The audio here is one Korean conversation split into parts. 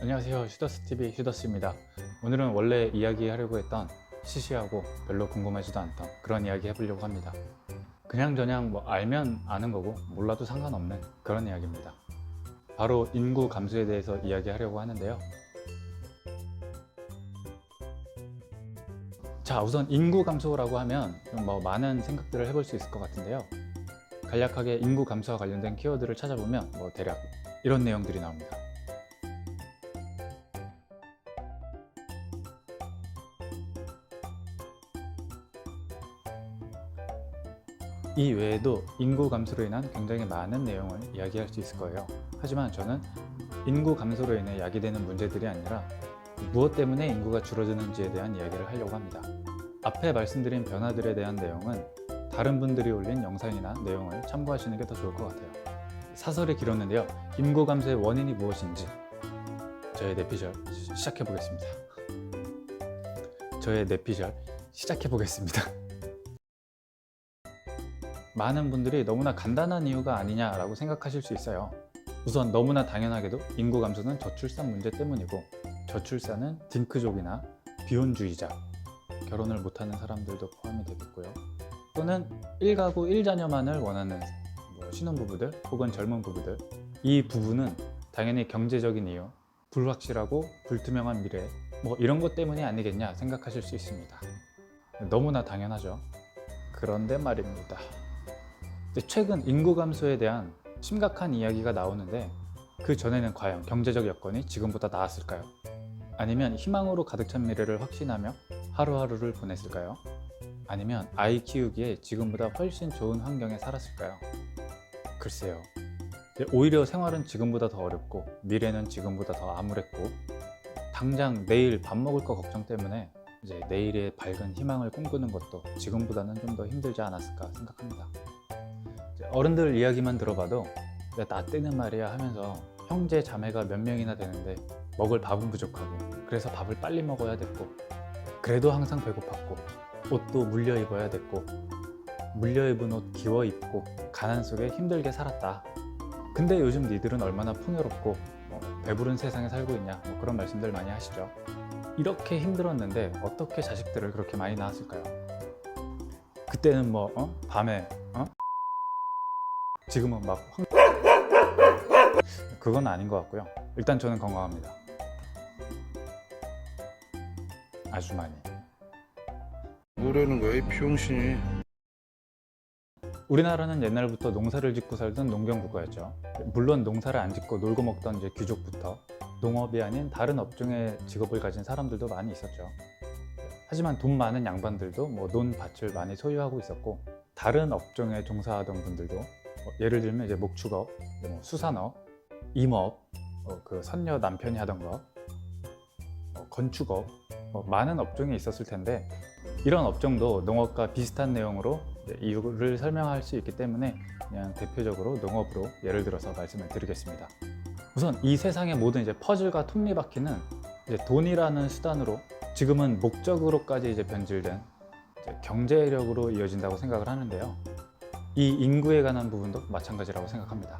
안녕하세요. 슈더스TV 슈더스입니다. 오늘은 원래 이야기하려고 했던 시시하고 별로 궁금하지도 않던 그런 이야기 해보려고 합니다. 그냥저냥 뭐 알면 아는 거고 몰라도 상관없는 그런 이야기입니다. 바로 인구 감소에 대해서 이야기하려고 하는데요. 자, 우선 인구 감소라고 하면 뭐 많은 생각들을 해볼 수 있을 것 같은데요. 간략하게 인구 감소와 관련된 키워드를 찾아보면 뭐 대략 이런 내용들이 나옵니다. 이 외에도 인구 감소로 인한 굉장히 많은 내용을 이야기할 수 있을 거예요. 하지만 저는 인구 감소로 인해 야기되는 문제들이 아니라 무엇 때문에 인구가 줄어드는지에 대한 이야기를 하려고 합니다. 앞에 말씀드린 변화들에 대한 내용은 다른 분들이 올린 영상이나 내용을 참고하시는 게 더 좋을 것 같아요. 사설이 길었는데요. 인구 감소의 원인이 무엇인지 저의 내피셜 시작해 보겠습니다. 많은 분들이 너무나 간단한 이유가 아니냐라고 생각하실 수 있어요. 우선 너무나 당연하게도 인구 감소는 저출산 문제 때문이고, 저출산은 딩크족이나 비혼주의자, 결혼을 못하는 사람들도 포함이 되겠고요. 또는 1가구 1자녀만을 원하는 신혼부부들 혹은 젊은 부부들, 이 부부는 당연히 경제적인 이유, 불확실하고 불투명한 미래, 이런 것 때문이 아니겠냐 생각하실 수 있습니다. 너무나 당연하죠. 그런데 말입니다. 최근 인구 감소에 대한 심각한 이야기가 나오는데, 그 전에는 과연 경제적 여건이 지금보다 나았을까요? 아니면 희망으로 가득 찬 미래를 확신하며 하루하루를 보냈을까요? 아니면 아이 키우기에 지금보다 훨씬 좋은 환경에 살았을까요? 글쎄요. 오히려 생활은 지금보다 더 어렵고 미래는 지금보다 더 암울했고, 당장 내일 밥 먹을 거 걱정 때문에 이제 내일의 밝은 희망을 꿈꾸는 것도 지금보다는 좀 더 힘들지 않았을까 생각합니다. 어른들 이야기만 들어봐도 나 때는 말이야 하면서 형제 자매가 몇 명이나 되는데 먹을 밥은 부족하고, 그래서 밥을 빨리 먹어야 됐고, 그래도 항상 배고팠고, 옷도 물려 입어야 됐고, 물려 입은 옷 기워 입고 가난 속에 힘들게 살았다. 근데 요즘 니들은 얼마나 풍요롭고 배부른 세상에 살고 있냐, 그런 말씀들 많이 하시죠. 이렇게 힘들었는데 어떻게 자식들을 그렇게 많이 낳았을까요? 그때는 밤에 지금은 그건 아닌 것 같고요. 일단 저는 건강합니다. 아주 많이. 뭐라는 거야, 이 비용신이. 우리나라는 옛날부터 농사를 짓고 살던 농경국가였죠. 물론 농사를 안 짓고 놀고 먹던 이제 귀족부터 농업이 아닌 다른 업종의 직업을 가진 사람들도 많이 있었죠. 하지만 돈 많은 양반들도 논밭을 많이 소유하고 있었고, 다른 업종에 종사하던 분들도 예를 들면 이제 목축업, 수산업, 임업, 그 선녀 남편이 하던 거, 건축업, 많은 업종이 있었을 텐데, 이런 업종도 농업과 비슷한 내용으로 이유를 설명할 수 있기 때문에 그냥 대표적으로 농업으로 예를 들어서 말씀을 드리겠습니다. 우선 이 세상의 모든 이제 퍼즐과 톱니바퀴는 이제 돈이라는 수단으로, 지금은 목적으로까지 이제 변질된 이제 경제력으로 이어진다고 생각을 하는데요. 이 인구에 관한 부분도 마찬가지라고 생각합니다.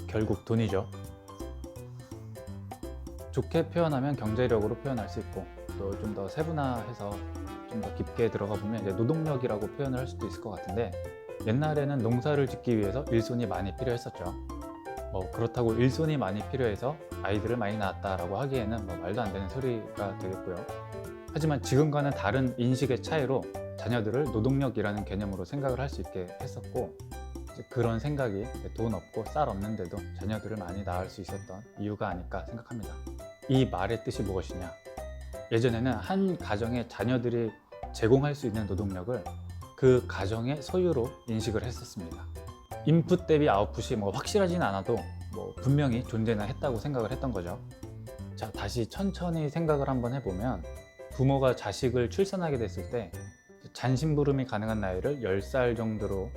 결국 돈이죠. 좋게 표현하면 경제력으로 표현할 수 있고, 또 좀 더 세분화해서 좀 더 깊게 들어가 보면 이제 노동력이라고 표현을 할 수도 있을 것 같은데, 옛날에는 농사를 짓기 위해서 일손이 많이 필요했었죠. 그렇다고 일손이 많이 필요해서 아이들을 많이 낳았다라고 하기에는 말도 안 되는 소리가 되겠고요. 하지만 지금과는 다른 인식의 차이로 자녀들을 노동력이라는 개념으로 생각을 할 수 있게 했었고, 그런 생각이 돈 없고 쌀 없는데도 자녀들을 많이 낳을 수 있었던 이유가 아닐까 생각합니다. 이 말의 뜻이 무엇이냐? 예전에는 한 가정의 자녀들이 제공할 수 있는 노동력을 그 가정의 소유로 인식을 했었습니다. 인풋 대비 아웃풋이 확실하진 않아도 분명히 존재는 했다고 생각을 했던 거죠. 자, 다시 천천히 생각을 한번 해보면, 부모가 자식을 출산하게 됐을 때 잔심부름이 가능한 나이를 10살 정도로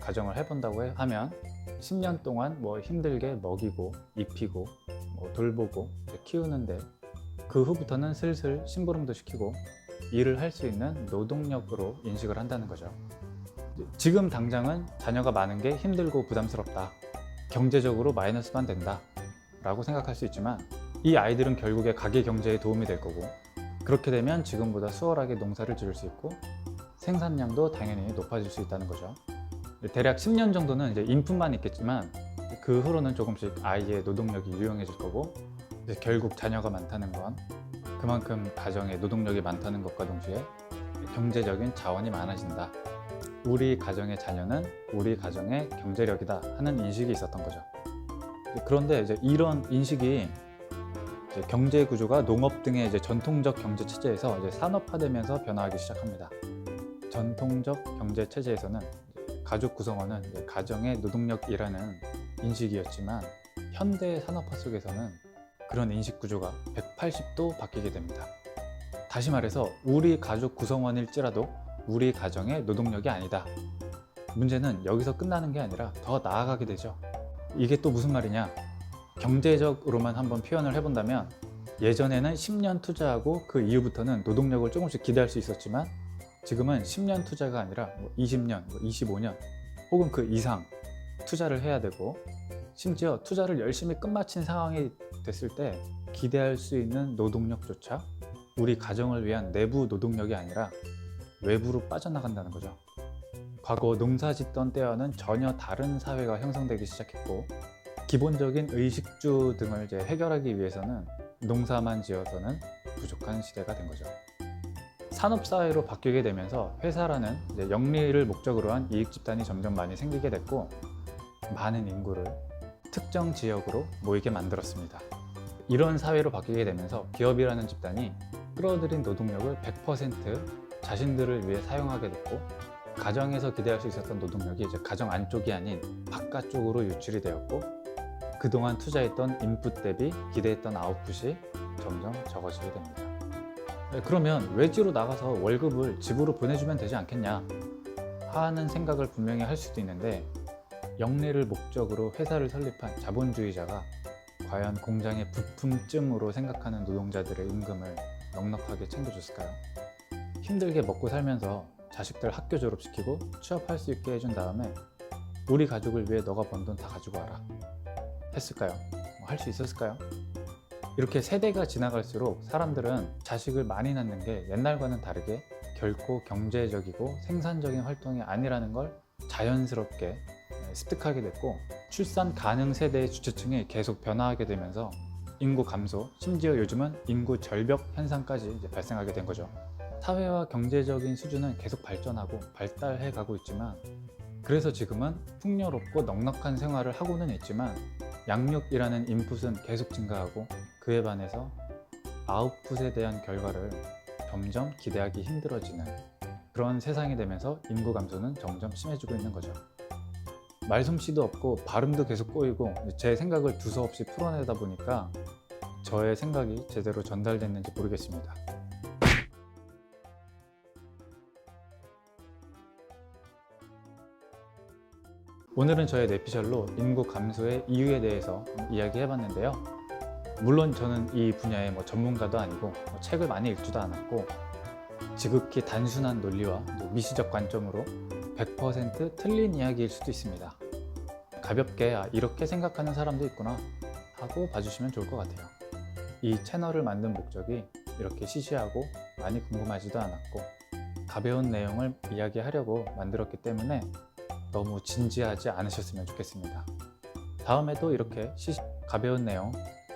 가정을 해본다고 하면 10년 동안 힘들게 먹이고 입히고 돌보고 키우는데, 그 후부터는 슬슬 심부름도 시키고 일을 할 수 있는 노동력으로 인식을 한다는 거죠. 지금 당장은 자녀가 많은 게 힘들고 부담스럽다, 경제적으로 마이너스만 된다, 라고 생각할 수 있지만 이 아이들은 결국에 가계 경제에 도움이 될 거고, 그렇게 되면 지금보다 수월하게 농사를 지을 수 있고 생산량도 당연히 높아질 수 있다는 거죠. 대략 10년 정도는 이제 인풋만 있겠지만 그 후로는 조금씩 아이의 노동력이 유용해질 거고, 이제 결국 자녀가 많다는 건 그만큼 가정에 노동력이 많다는 것과 동시에 경제적인 자원이 많아진다. 우리 가정의 자녀는 우리 가정의 경제력이다 하는 인식이 있었던 거죠. 그런데 이제 이런 인식이 이제 경제 구조가 농업 등의 이제 전통적 경제 체제에서 이제 산업화되면서 변화하기 시작합니다. 전통적 경제 체제에서는 가족 구성원은 이제 가정의 노동력이라는 인식이었지만 현대 산업화 속에서는 그런 인식 구조가 180도 바뀌게 됩니다. 다시 말해서 우리 가족 구성원일지라도 우리 가정의 노동력이 아니다. 문제는 여기서 끝나는 게 아니라 더 나아가게 되죠. 이게 또 무슨 말이냐? 경제적으로만 한번 표현을 해본다면 예전에는 10년 투자하고 그 이후부터는 노동력을 조금씩 기대할 수 있었지만 지금은 10년 투자가 아니라 20년, 25년 혹은 그 이상 투자를 해야 되고, 심지어 투자를 열심히 끝마친 상황이 됐을 때 기대할 수 있는 노동력조차 우리 가정을 위한 내부 노동력이 아니라 외부로 빠져나간다는 거죠. 과거 농사 짓던 때와는 전혀 다른 사회가 형성되기 시작했고, 기본적인 의식주 등을 이제 해결하기 위해서는 농사만 지어서는 부족한 시대가 된 거죠. 산업사회로 바뀌게 되면서 회사라는 이제 영리를 목적으로 한 이익 집단이 점점 많이 생기게 됐고, 많은 인구를 특정 지역으로 모이게 만들었습니다. 이런 사회로 바뀌게 되면서 기업이라는 집단이 끌어들인 노동력을 100% 자신들을 위해 사용하게 됐고, 가정에서 기대할 수 있었던 노동력이 이제 가정 안쪽이 아닌 바깥쪽으로 유출이 되었고, 그동안 투자했던 인풋 대비 기대했던 아웃풋이 점점 적어지게 됩니다. 그러면 외지로 나가서 월급을 집으로 보내주면 되지 않겠냐 하는 생각을 분명히 할 수도 있는데, 영리를 목적으로 회사를 설립한 자본주의자가 과연 공장의 부품쯤으로 생각하는 노동자들의 임금을 넉넉하게 챙겨줬을까요? 힘들게 먹고 살면서 자식들 학교 졸업시키고 취업할 수 있게 해준 다음에 우리 가족을 위해 너가 번 돈 다 가지고 와라 했을까요? 할 수 있었을까요? 이렇게 세대가 지나갈수록 사람들은 자식을 많이 낳는 게 옛날과는 다르게 결코 경제적이고 생산적인 활동이 아니라는 걸 자연스럽게 습득하게 됐고, 출산 가능 세대의 주체층이 계속 변화하게 되면서 인구 감소, 심지어 요즘은 인구 절벽 현상까지 이제 발생하게 된 거죠. 사회와 경제적인 수준은 계속 발전하고 발달해 가고 있지만, 그래서 지금은 풍요롭고 넉넉한 생활을 하고는 있지만 양육이라는 인풋은 계속 증가하고 그에 반해서 아웃풋에 대한 결과를 점점 기대하기 힘들어지는 그런 세상이 되면서 인구 감소는 점점 심해지고 있는 거죠. 말솜씨도 없고 발음도 계속 꼬이고 제 생각을 두서없이 풀어내다 보니까 저의 생각이 제대로 전달됐는지 모르겠습니다. 오늘은 저의 뇌피셜로 인구 감소의 이유에 대해서 이야기해봤는데요. 물론 저는 이 분야의 전문가도 아니고 책을 많이 읽지도 않았고, 지극히 단순한 논리와 미시적 관점으로 100% 틀린 이야기일 수도 있습니다. 가볍게 이렇게 생각하는 사람도 있구나 하고 봐주시면 좋을 것 같아요. 이 채널을 만든 목적이 이렇게 시시하고 많이 궁금하지도 않았고 가벼운 내용을 이야기하려고 만들었기 때문에 너무 진지하지 않으셨으면 좋겠습니다. 다음에도 이렇게 가벼운 내용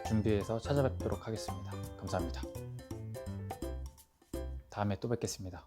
준비해서 찾아뵙도록 하겠습니다. 감사합니다. 다음에 또 뵙겠습니다.